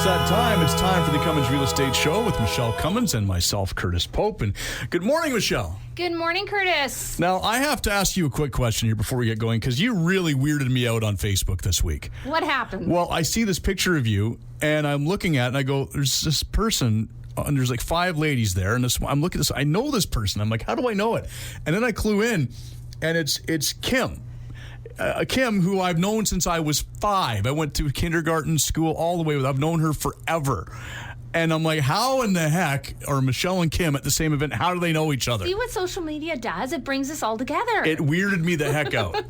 that time. It's time for the Cummins Real Estate Show with Michele Cummins and myself, Curtis Pope. And good morning, Michele. Good morning, Curtis. Now, I have to ask you a quick question here before we get going, because you really weirded me out on Facebook this week. What happened? Well, I see this picture of you, and I'm looking at it, and I go, there's this person, and there's like 5 ladies there, and I'm looking at this, I know this person. I'm like, how do I know it? And then I clue in, and it's Kim. Kim, who I've known since I was 5. I went to kindergarten, school, all the way with. I've known her forever. And I'm like, how in the heck are Michele and Kim at the same event? How do they know each other? See what social media does? It brings us all together. It weirded me the heck out.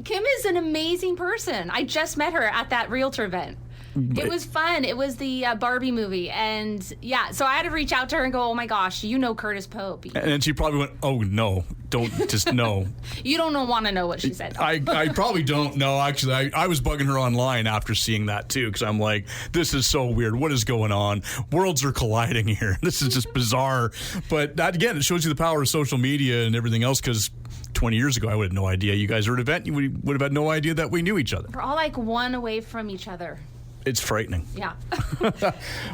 Kim is an amazing person. I just met her at that realtor event. It was fun. It was the Barbie movie. And yeah, so I had to reach out to her and go, oh my gosh, you know Curtis Pope. And then she probably went, oh no, don't just no. You don't want to know what she said. I probably don't know. Actually, I was bugging her online after seeing that too, because I'm like, this is so weird. What is going on? Worlds are colliding here. This is just bizarre. But that, again, it shows you the power of social media and everything else, because 20 years ago, I would have no idea you guys were at an event. You would have had no idea that we knew each other. We're all like one away from each other. It's frightening. Yeah.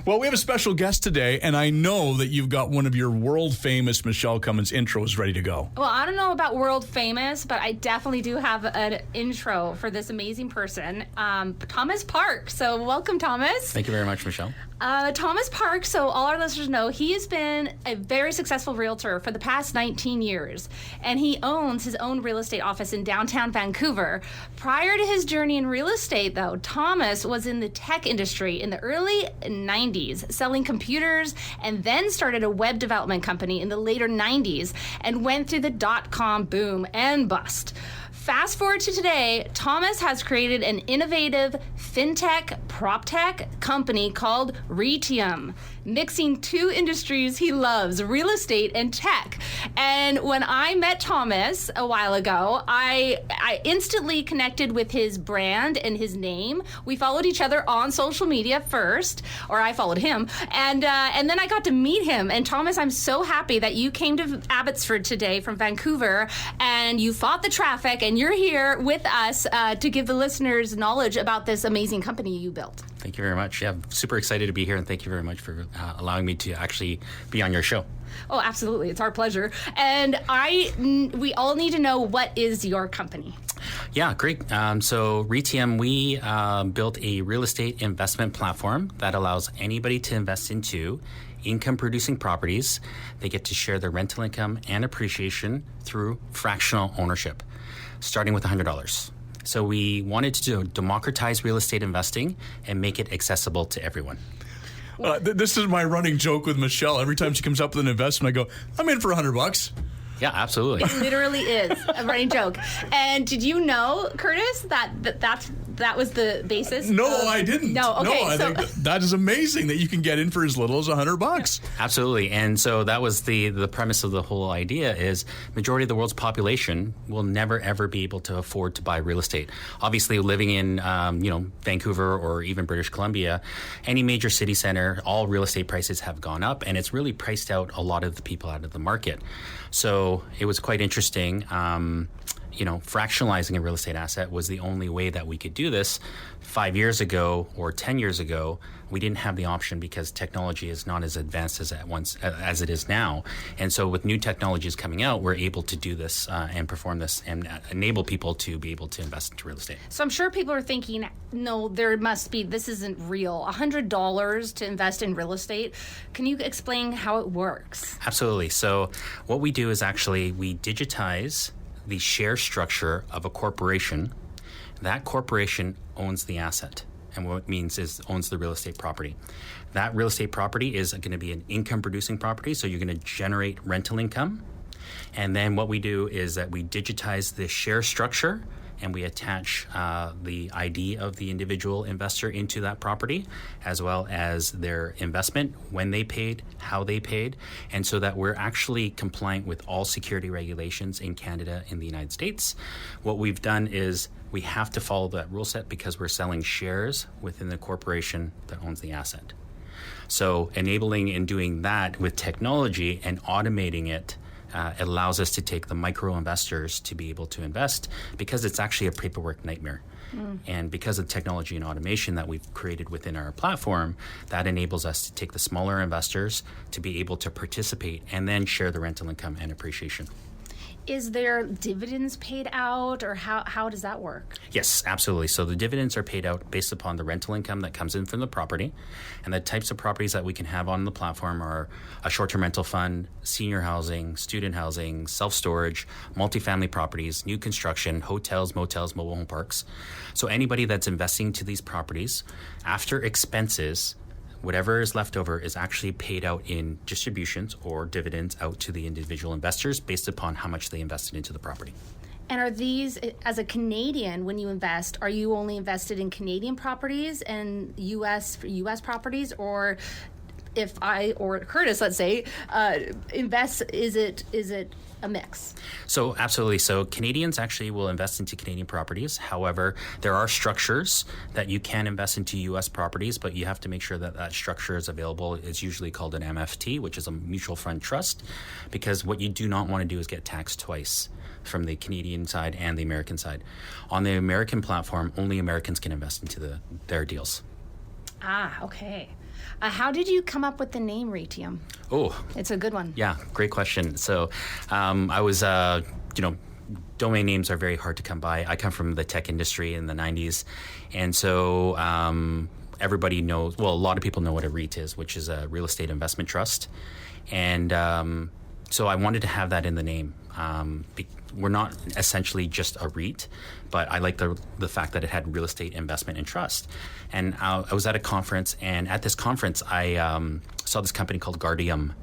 Well, we have a special guest today, and I know that you've got one of your world-famous Michele Cummins intros ready to go. Well, I don't know about world famous, but I definitely do have an intro for this amazing person, Thomas Park. So welcome, Thomas. Thank you very much, Michele. Thomas Park, so all our listeners know, he has been a very successful realtor for the past 19 years, and he owns his own real estate office in downtown Vancouver. Prior to his journey in real estate, though, Thomas was in the tech industry in the early 90s, selling computers, and then started a web development company in the later 90s and went through the dot-com boom and bust. Fast forward to today, Thomas has created an innovative fintech, proptech company called Reitium, mixing 2 industries he loves, real estate and tech. And when I met Thomas a while ago, I instantly connected with his brand and his name. We followed each other on social media first, or I followed him, and then I got to meet him. And Thomas, I'm so happy that you came to Abbott Street today from Vancouver, and you fought the traffic, and you're here with us to give the listeners knowledge about this amazing company you built. Thank you very much. Yeah, I'm super excited to be here, and thank you very much for allowing me to actually be on your show. Oh, absolutely. It's our pleasure. And we all need to know, what is your company? Yeah, great. So Reitium, we built a real estate investment platform that allows anybody to invest into income-producing properties. They get to share their rental income and appreciation through fractional ownership, starting with $100. So we wanted to democratize real estate investing and make it accessible to everyone. This is my running joke with Michele. Every time she comes up with an investment, I go, I'm in for $100. Yeah, absolutely. It literally is a running joke. And did you know, Curtis, that was the basis? No, I didn't. No, okay. No, I think that is amazing that you can get in for as little as $100. Absolutely. And so that was the premise of the whole idea is majority of the world's population will never, ever be able to afford to buy real estate. Obviously, living in Vancouver or even British Columbia, any major city center, all real estate prices have gone up, and it's really priced out a lot of the people out of the market. So it was quite interesting. Fractionalizing a real estate asset was the only way that we could do this. 5 years ago or 10 years ago, we didn't have the option because technology is not as advanced as it is now. And so with new technologies coming out, we're able to do this and perform this and enable people to be able to invest into real estate. So I'm sure people are thinking, no, this isn't real. $100 to invest in real estate. Can you explain how it works? Absolutely. So what we do is actually we digitize the share structure of a corporation. That corporation owns the asset, and what it means is owns the real estate property. That real estate property is going to be an income producing property, so you're going to generate rental income. And then what we do is that we digitize the share structure and we attach the ID of the individual investor into that property, as well as their investment, when they paid, how they paid, and so that we're actually compliant with all security regulations in Canada and the United States. What we've done is we have to follow that rule set because we're selling shares within the corporation that owns the asset. So enabling and doing that with technology and automating it It allows us to take the micro investors to be able to invest because it's actually a paperwork nightmare. And because of technology and automation that we've created within our platform, that enables us to take the smaller investors to be able to participate and then share the rental income and appreciation. Is there dividends paid out, or how does that work? Yes, absolutely. So the dividends are paid out based upon the rental income that comes in from the property. And the types of properties that we can have on the platform are a short-term rental fund, senior housing, student housing, self-storage, multifamily properties, new construction, hotels, motels, mobile home parks. So anybody that's investing to these properties, after expenses, whatever is left over is actually paid out in distributions or dividends out to the individual investors based upon how much they invested into the property. And are these, as a Canadian, when you invest, are you only invested in Canadian properties and U.S. properties, or if I or Curtis, let's say, invests, is it a mix? So absolutely. So Canadians actually will invest into Canadian properties. However, there are structures that you can invest into U.S. properties, but you have to make sure that that structure is available. It's usually called an MFT, which is a mutual fund trust, because what you do not want to do is get taxed twice from the Canadian side and the American side. On the American platform, only Americans can invest into their deals. Ah, okay. How did you come up with the name Reitium? Oh, it's a good one. Yeah, great question. So I was, domain names are very hard to come by. I come from the tech industry in the 90s. And so everybody knows, well, a lot of people know what a REIT is, which is a real estate investment trust. And so I wanted to have that in the name. We're not essentially just a REIT, but I like the fact that it had real estate investment and trust. And I was at a conference, and at this conference, I saw this company called Reitium.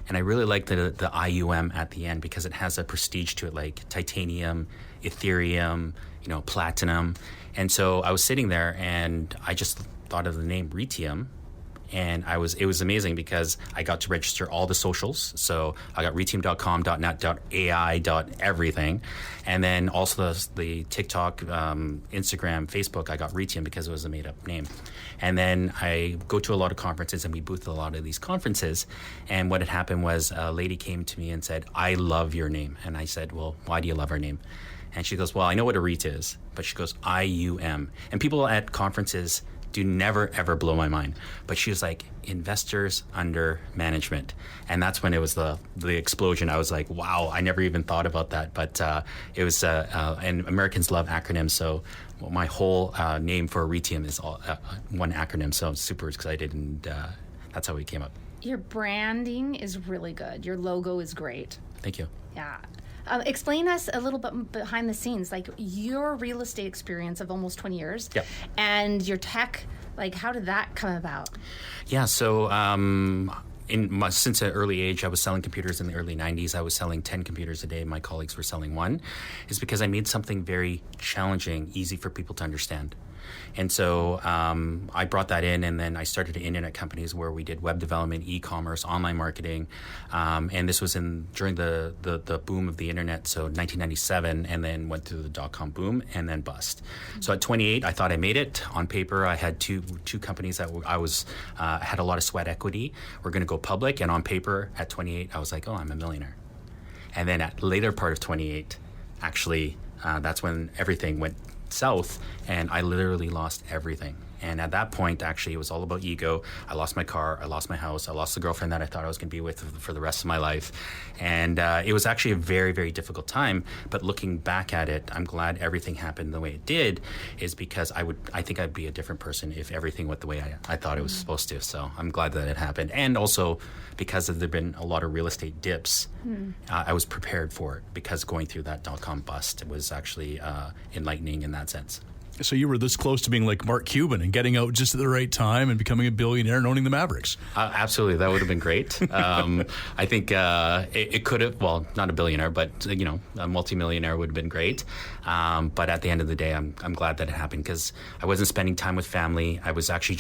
And I really like the IUM at the end because it has a prestige to it, like titanium, Ethereum, platinum. And so I was sitting there, and I just thought of the name Reitium. And it was amazing because I got to register all the socials. So I got reitium.com, .net, .ai, .everything. And then also the TikTok, Instagram, Facebook, I got Reitium because it was a made-up name. And then I go to a lot of conferences, and we booth at a lot of these conferences. And what had happened was a lady came to me and said, "I love your name." And I said, "Well, why do you love our name?" And she goes, "Well, I know what a REIT is." But she goes, IUM. And people at conferences do never, ever blow my mind. But she was like, investors under management. And that's when it was the explosion. I was like, wow, I never even thought about that. But it was, and Americans love acronyms. So my whole name for Reitium is all, one acronym. So I'm super excited. And that's how we came up. Your branding is really good. Your logo is great. Thank you. Yeah. Explain us a little bit behind the scenes, like your real estate experience of almost 20 years, yep, and your tech, like how did that come about? Yeah, so since an early age, I was selling computers in the early 90s. I was selling 10 computers a day. My colleagues were selling one. It's because I made something very challenging, easy for people to understand. And so I brought that in, and then I started internet companies where we did web development, e-commerce, online marketing, and this was during the boom of the internet, so 1997, and then went through the dot-com boom and then bust. Mm-hmm. So at 28, I thought I made it. On paper, I had two companies that I was had a lot of sweat equity. We're going to go public, and on paper, at 28, I was like, oh, I'm a millionaire. And then at later part of 28, actually, that's when everything went south, and I literally lost everything. And at that point, actually, it was all about ego. I lost my car, I lost my house, I lost the girlfriend that I thought I was going to be with for the rest of my life. And it was actually a very, very difficult time. But looking back at it, I'm glad everything happened the way it did, is because I think I'd be a different person if everything went the way I thought it was supposed to. So I'm glad that it happened. And also, because there have been a lot of real estate dips, I was prepared for it, because going through that dot-com bust was actually enlightening in that sense. So you were this close to being like Mark Cuban and getting out just at the right time and becoming a billionaire and owning the Mavericks. Absolutely. That would have been great. I think it could have, well, not a billionaire, but, a multimillionaire would have been great. But at the end of the day, I'm glad that it happened, because I wasn't spending time with family. I was actually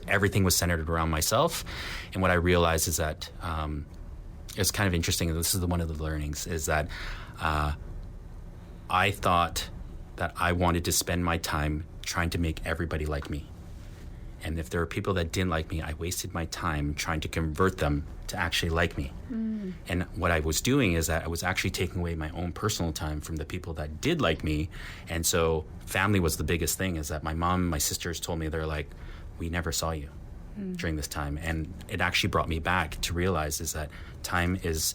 everything was centered around myself. And what I realized is that it's kind of interesting. And this is one of the learnings, is that I thought that I wanted to spend my time trying to make everybody like me. And if there were people that didn't like me, I wasted my time trying to convert them to actually like me. And what I was doing is that I was actually taking away my own personal time from the people that did like me. And so family was the biggest thing, is that my mom and my sisters told me, they're like, we never saw you during this time. And it actually brought me back to realize is that time is,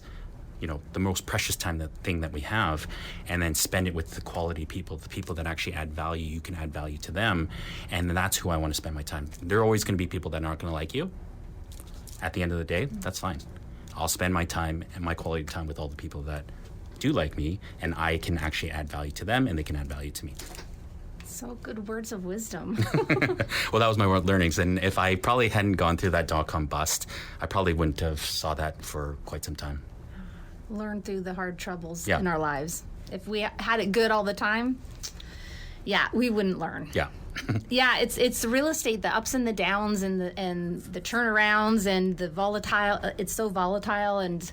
the most precious thing that we have, and then spend it with the quality people, the people that actually add value. You can add value to them, and that's who I want to spend my time. There are always going to be people that aren't going to like you. At the end of the day, that's fine. I'll spend my time and my quality time with all the people that do like me, and I can actually add value to them, and they can add value to me. So good words of wisdom. Well, that was my world learnings, and if I probably hadn't gone through that .com bust, I probably wouldn't have saw that for quite some time. Learn through the hard troubles Yeah. in our lives. If we had it good all the time, we wouldn't learn. Yeah. Yeah, it's real estate, the ups and the downs and the turnarounds and the volatile. It's so volatile, and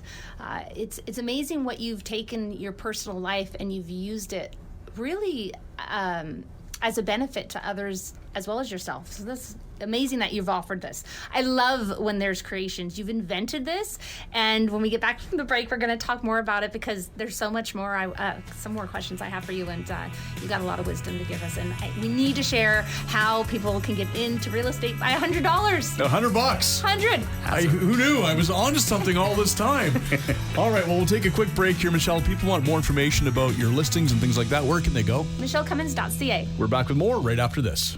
it's amazing what you've taken your personal life and you've used it really as a benefit to others as well as yourself. So that's amazing that you've offered this. I love when there's creations. You've invented this, and when we get back from the break, we're going to talk more about it, because there's so much more. Some more questions I have for you, and you got a lot of wisdom to give us. And we need to share how people can get into real estate by $100. $100. 100. Who knew? I was on to something all this time. All right, well, we'll take a quick break here, Michele. People want more information about your listings and things like that. Where can they go? MichelleCummins.ca. We're back with more right after this.